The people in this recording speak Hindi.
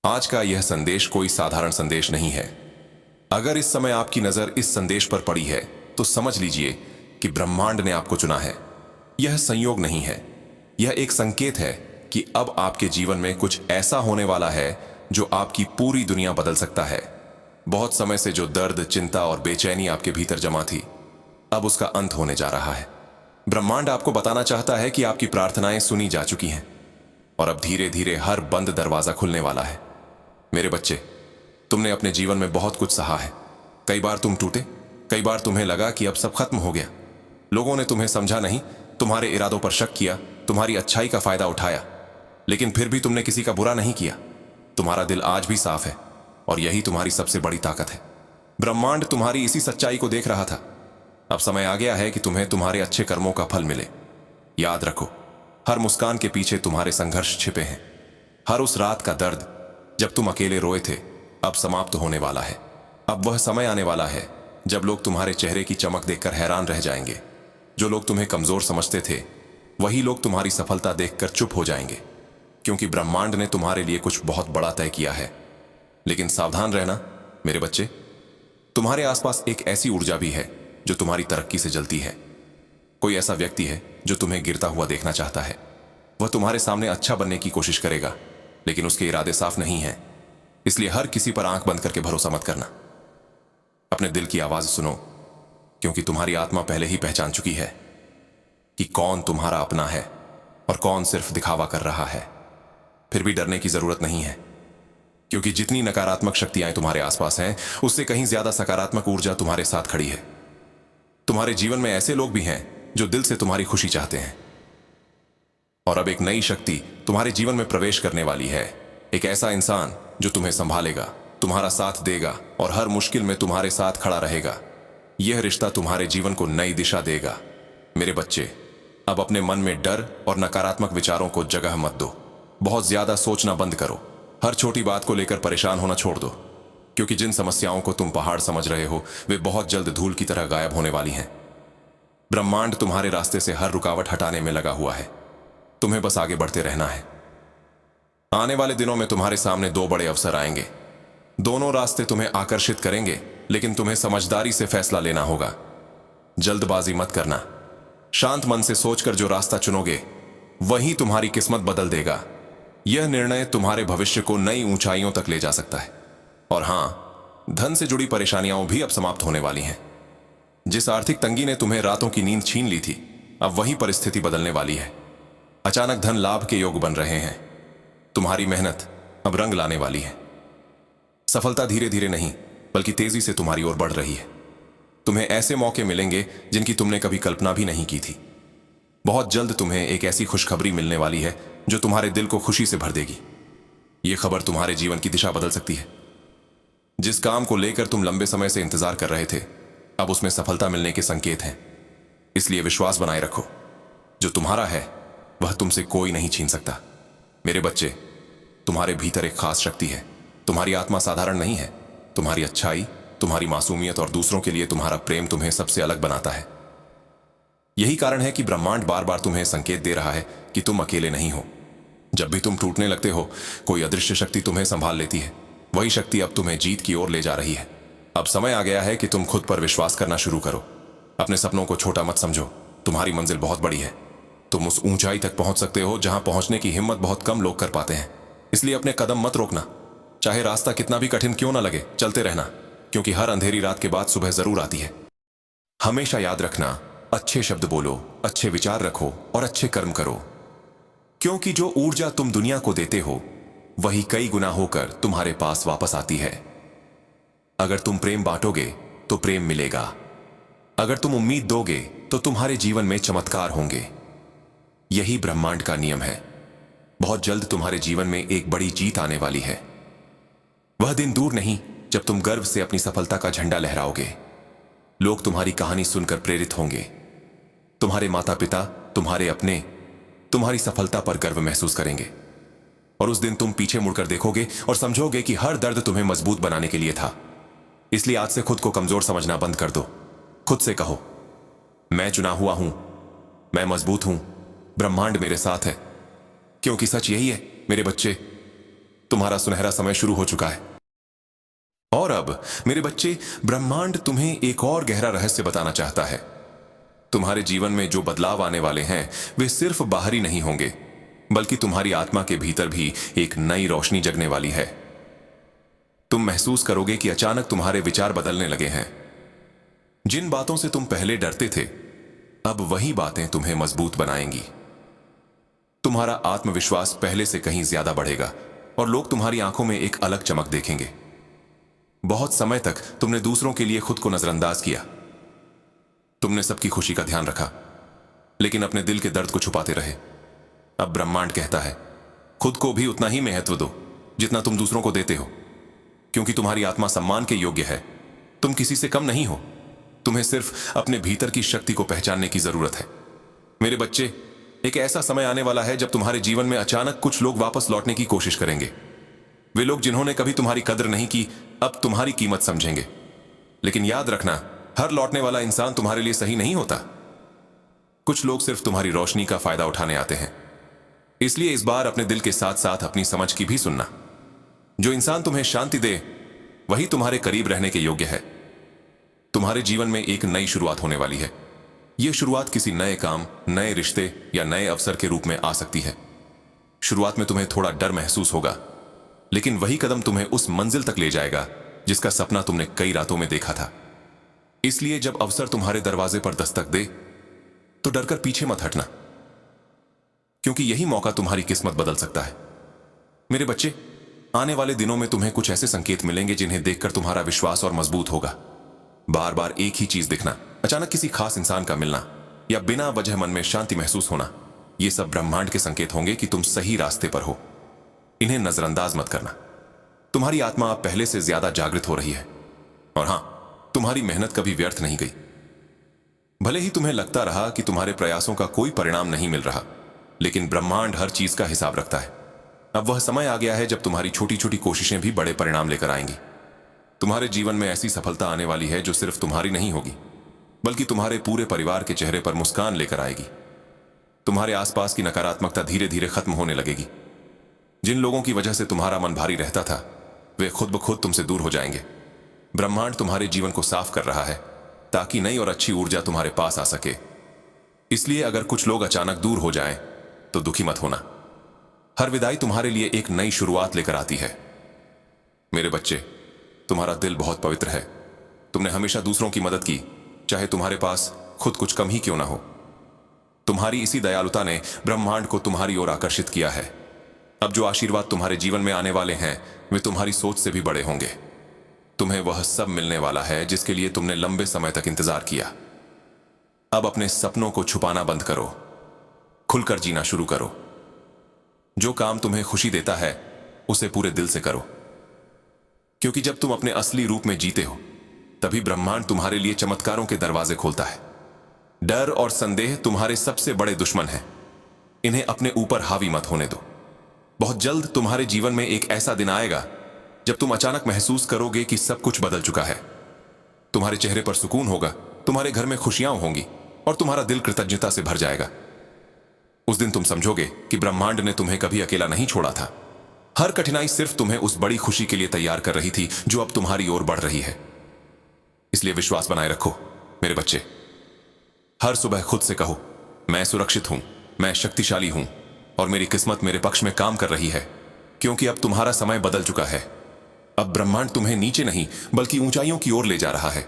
आज का यह संदेश कोई साधारण संदेश नहीं है। अगर इस समय आपकी नजर इस संदेश पर पड़ी है तो समझ लीजिए कि ब्रह्मांड ने आपको चुना है। यह संयोग नहीं है, यह एक संकेत है कि अब आपके जीवन में कुछ ऐसा होने वाला है जो आपकी पूरी दुनिया बदल सकता है। बहुत समय से जो दर्द, चिंता और बेचैनी आपके भीतर जमा थी, अब उसका अंत होने जा रहा है। ब्रह्मांड आपको बताना चाहता है कि आपकी प्रार्थनाएं सुनी जा चुकी हैं और अब धीरे धीरे हर बंद दरवाजा खुलने वाला है। मेरे बच्चे, तुमने अपने जीवन में बहुत कुछ सहा है। कई बार तुम टूटे, कई बार तुम्हें लगा कि अब सब खत्म हो गया। लोगों ने तुम्हें समझा नहीं, तुम्हारे इरादों पर शक किया, तुम्हारी अच्छाई का फायदा उठाया, लेकिन फिर भी तुमने किसी का बुरा नहीं किया। तुम्हारा दिल आज भी साफ है और यही तुम्हारी सबसे बड़ी ताकत है। ब्रह्मांड तुम्हारी इसी सच्चाई को देख रहा था। अब समय आ गया है कि तुम्हें तुम्हारे अच्छे कर्मों का फल मिले। याद रखो, हर मुस्कान के पीछे तुम्हारे संघर्ष छिपे हैं। हर उस रात का दर्द जब तुम अकेले रोए थे, अब समाप्त होने वाला है। अब वह समय आने वाला है जब लोग तुम्हारे चेहरे की चमक देखकर हैरान रह जाएंगे। जो लोग तुम्हें कमजोर समझते थे, वही लोग तुम्हारी सफलता देखकर चुप हो जाएंगे, क्योंकि ब्रह्मांड ने तुम्हारे लिए कुछ बहुत बड़ा तय किया है। लेकिन सावधान रहना मेरे बच्चे, तुम्हारे आसपास एक ऐसी ऊर्जा भी है जो तुम्हारी तरक्की से जलती है। कोई ऐसा व्यक्ति है जो तुम्हें गिरता हुआ देखना चाहता है। वह तुम्हारे सामने अच्छा बनने की कोशिश करेगा, लेकिन उसके इरादे साफ नहीं हैं। इसलिए हर किसी पर आंख बंद करके भरोसा मत करना। अपने दिल की आवाज सुनो, क्योंकि तुम्हारी आत्मा पहले ही पहचान चुकी है कि कौन तुम्हारा अपना है और कौन सिर्फ दिखावा कर रहा है। फिर भी डरने की जरूरत नहीं है, क्योंकि जितनी नकारात्मक शक्तियां तुम्हारे आसपास हैं, उससे कहीं ज्यादा सकारात्मक ऊर्जा तुम्हारे साथ खड़ी है। तुम्हारे जीवन में ऐसे लोग भी हैं जो दिल से तुम्हारी खुशी चाहते हैं। और अब एक नई शक्ति तुम्हारे जीवन में प्रवेश करने वाली है। एक ऐसा इंसान जो तुम्हें संभालेगा, तुम्हारा साथ देगा और हर मुश्किल में तुम्हारे साथ खड़ा रहेगा। यह रिश्ता तुम्हारे जीवन को नई दिशा देगा। मेरे बच्चे, अब अपने मन में डर और नकारात्मक विचारों को जगह मत दो। बहुत ज्यादा सोचना बंद करो। हर छोटी बात को लेकर परेशान होना छोड़ दो, क्योंकि जिन समस्याओं को तुम पहाड़ समझ रहे हो, वे बहुत जल्द धूल की तरह गायब होने वाली हैं। ब्रह्मांड तुम्हारे रास्ते से हर रुकावट हटाने में लगा हुआ है। तुम्हें बस आगे बढ़ते रहना है। आने वाले दिनों में तुम्हारे सामने दो बड़े अवसर आएंगे। दोनों रास्ते तुम्हें आकर्षित करेंगे, लेकिन तुम्हें समझदारी से फैसला लेना होगा। जल्दबाजी मत करना। शांत मन से सोचकर जो रास्ता चुनोगे, वही तुम्हारी किस्मत बदल देगा। यह निर्णय तुम्हारे भविष्य को नई ऊंचाइयों तक ले जा सकता है। और हां, धन से जुड़ी परेशानियां भी अब समाप्त होने वाली हैं। जिस आर्थिक तंगी ने तुम्हें रातों की नींद छीन ली थी, अब वही परिस्थिति बदलने वाली है। अचानक धन लाभ के योग बन रहे हैं। तुम्हारी मेहनत अब रंग लाने वाली है। सफलता धीरे धीरे नहीं, बल्कि तेजी से तुम्हारी ओर बढ़ रही है। तुम्हें ऐसे मौके मिलेंगे जिनकी तुमने कभी कल्पना भी नहीं की थी। बहुत जल्द तुम्हें एक ऐसी खुशखबरी मिलने वाली है जो तुम्हारे दिल को खुशी से भर देगी। यह खबर तुम्हारे जीवन की दिशा बदल सकती है। जिस काम को लेकर तुम लंबे समय से इंतजार कर रहे थे, अब उसमें सफलता मिलने के संकेत हैं। इसलिए विश्वास बनाए रखो। जो तुम्हारा है वह तुमसे कोई नहीं छीन सकता। मेरे बच्चे, तुम्हारे भीतर एक खास शक्ति है। तुम्हारी आत्मा साधारण नहीं है। तुम्हारी अच्छाई, तुम्हारी मासूमियत और दूसरों के लिए तुम्हारा प्रेम तुम्हें सबसे अलग बनाता है। यही कारण है कि ब्रह्मांड बार बार तुम्हें संकेत दे रहा है कि तुम अकेले नहीं हो। जब भी तुम टूटने लगते हो, कोई अदृश्य शक्ति तुम्हें संभाल लेती है। वही शक्ति अब तुम्हें जीत की ओर ले जा रही है। अब समय आ गया है कि तुम खुद पर विश्वास करना शुरू करो। अपने सपनों को छोटा मत समझो। तुम्हारी मंजिल बहुत बड़ी है। तुम उस ऊंचाई तक पहुंच सकते हो जहां पहुंचने की हिम्मत बहुत कम लोग कर पाते हैं। इसलिए अपने कदम मत रोकना। चाहे रास्ता कितना भी कठिन क्यों ना लगे, चलते रहना, क्योंकि हर अंधेरी रात के बाद सुबह जरूर आती है। हमेशा याद रखना, अच्छे शब्द बोलो, अच्छे विचार रखो और अच्छे कर्म करो, क्योंकि जो ऊर्जा तुम दुनिया को देते हो, वही कई गुना होकर तुम्हारे पास वापस आती है। अगर तुम प्रेम बांटोगे तो प्रेम मिलेगा। अगर तुम उम्मीद दोगे तो तुम्हारे जीवन में चमत्कार होंगे। यही ब्रह्मांड का नियम है। बहुत जल्द तुम्हारे जीवन में एक बड़ी जीत आने वाली है। वह दिन दूर नहीं जब तुम गर्व से अपनी सफलता का झंडा लहराओगे। लोग तुम्हारी कहानी सुनकर प्रेरित होंगे। तुम्हारे माता पिता, तुम्हारे अपने, तुम्हारी सफलता पर गर्व महसूस करेंगे। और उस दिन तुम पीछे मुड़कर देखोगे और समझोगे कि हर दर्द तुम्हें मजबूत बनाने के लिए था। इसलिए आज से खुद को कमजोर समझना बंद कर दो। खुद से कहो, मैं चुना हुआ हूं, मैं मजबूत हूं, ब्रह्मांड मेरे साथ है। क्योंकि सच यही है मेरे बच्चे, तुम्हारा सुनहरा समय शुरू हो चुका है। और अब मेरे बच्चे, ब्रह्मांड तुम्हें एक और गहरा रहस्य बताना चाहता है। तुम्हारे जीवन में जो बदलाव आने वाले हैं वे सिर्फ बाहरी नहीं होंगे, बल्कि तुम्हारी आत्मा के भीतर भी एक नई रोशनी जगने वाली है। तुम महसूस करोगे कि अचानक तुम्हारे विचार बदलने लगे हैं। जिन बातों से तुम पहले डरते थे, अब वही बातें तुम्हें मजबूत बनाएंगी। तुम्हारा आत्मविश्वास पहले से कहीं ज्यादा बढ़ेगा और लोग तुम्हारी आंखों में एक अलग चमक देखेंगे। बहुत समय तक तुमने दूसरों के लिए खुद को नजरअंदाज किया। तुमने सबकी खुशी का ध्यान रखा, लेकिन अपने दिल के दर्द को छुपाते रहे। अब ब्रह्मांड कहता है, खुद को भी उतना ही महत्व दो जितना तुम दूसरों को देते हो, क्योंकि तुम्हारी आत्मा सम्मान के योग्य है। तुम किसी से कम नहीं हो। तुम्हें सिर्फ अपने भीतर की शक्ति को पहचानने की जरूरत है। मेरे बच्चे, एक ऐसा समय आने वाला है जब तुम्हारे जीवन में अचानक कुछ लोग वापस लौटने की कोशिश करेंगे। वे लोग जिन्होंने कभी तुम्हारी कद्र नहीं की, अब तुम्हारी कीमत समझेंगे। लेकिन याद रखना, हर लौटने वाला इंसान तुम्हारे लिए सही नहीं होता। कुछ लोग सिर्फ तुम्हारी रोशनी का फायदा उठाने आते हैं। इसलिए इस बार अपने दिल के साथ साथ अपनी समझ की भी सुनना। जो इंसान तुम्हें शांति दे, वही तुम्हारे करीब रहने के योग्य है। तुम्हारे जीवन में एक नई शुरुआत होने वाली है। यह शुरुआत किसी नए काम, नए रिश्ते या नए अवसर के रूप में आ सकती है। शुरुआत में तुम्हें थोड़ा डर महसूस होगा, लेकिन वही कदम तुम्हें उस मंजिल तक ले जाएगा जिसका सपना तुमने कई रातों में देखा था। इसलिए जब अवसर तुम्हारे दरवाजे पर दस्तक दे, तो डरकर पीछे मत हटना, क्योंकि यही मौका तुम्हारी किस्मत बदल सकता है। मेरे बच्चे, आने वाले दिनों में तुम्हें कुछ ऐसे संकेत मिलेंगे जिन्हें देखकर तुम्हारा विश्वास और मजबूत होगा। बार बार एक ही चीज दिखना, अचानक किसी खास इंसान का मिलना या बिना वजह मन में शांति महसूस होना, ये सब ब्रह्मांड के संकेत होंगे कि तुम सही रास्ते पर हो। इन्हें नजरअंदाज मत करना। तुम्हारी आत्मा अब पहले से ज्यादा जागृत हो रही है। और हां, तुम्हारी मेहनत कभी व्यर्थ नहीं गई। भले ही तुम्हें लगता रहा कि तुम्हारे प्रयासों का कोई परिणाम नहीं मिल रहा, लेकिन ब्रह्मांड हर चीज का हिसाब रखता है। अब वह समय आ गया है जब तुम्हारी छोटी छोटी कोशिशें भी बड़े परिणाम लेकर आएंगी। तुम्हारे जीवन में ऐसी सफलता आने वाली है जो सिर्फ तुम्हारी नहीं होगी, बल्कि तुम्हारे पूरे परिवार के चेहरे पर मुस्कान लेकर आएगी। तुम्हारे आसपास की नकारात्मकता धीरे धीरे खत्म होने लगेगी। जिन लोगों की वजह से तुम्हारा मन भारी रहता था, वे खुद ब खुद तुमसे दूर हो जाएंगे। ब्रह्मांड तुम्हारे जीवन को साफ कर रहा है ताकि नई और अच्छी ऊर्जा तुम्हारे पास आ सके। इसलिए अगर कुछ लोग अचानक दूर हो जाएं, तो दुखी मत होना। हर विदाई तुम्हारे लिए एक नई शुरुआत लेकर आती है। मेरे बच्चे, तुम्हारा दिल बहुत पवित्र है। तुमने हमेशा दूसरों की मदद की, चाहे तुम्हारे पास खुद कुछ कम ही क्यों ना हो। तुम्हारी इसी दयालुता ने ब्रह्मांड को तुम्हारी ओर आकर्षित किया है। अब जो आशीर्वाद तुम्हारे जीवन में आने वाले हैं, वे तुम्हारी सोच से भी बड़े होंगे। तुम्हें वह सब मिलने वाला है जिसके लिए तुमने लंबे समय तक इंतजार किया। अब अपने सपनों को छुपाना बंद करो, खुलकर जीना शुरू करो। जो काम तुम्हें खुशी देता है, उसे पूरे दिल से करो, क्योंकि जब तुम अपने असली रूप में जीते हो, तभी ब्रह्मांड तुम्हारे लिए चमत्कारों के दरवाजे खोलता है। डर और संदेह तुम्हारे सबसे बड़े दुश्मन हैं। इन्हें अपने ऊपर हावी मत होने दो। बहुत जल्द तुम्हारे जीवन में एक ऐसा दिन आएगा जब तुम अचानक महसूस करोगे कि सब कुछ बदल चुका है। तुम्हारे चेहरे पर सुकून होगा, तुम्हारे घर में खुशियां होंगी और तुम्हारा दिल कृतज्ञता से भर जाएगा। उस दिन तुम समझोगे कि ब्रह्मांड ने तुम्हें कभी अकेला नहीं छोड़ा था। हर कठिनाई सिर्फ तुम्हें उस बड़ी खुशी के लिए तैयार कर रही थी जो अब तुम्हारी ओर बढ़ रही है। इसलिए विश्वास बनाए रखो मेरे बच्चे। हर सुबह खुद से कहो, मैं सुरक्षित हूं, मैं शक्तिशाली हूं और मेरी किस्मत मेरे पक्ष में काम कर रही है, क्योंकि अब तुम्हारा समय बदल चुका है। अब ब्रह्मांड तुम्हें नीचे नहीं बल्कि ऊंचाइयों की ओर ले जा रहा है।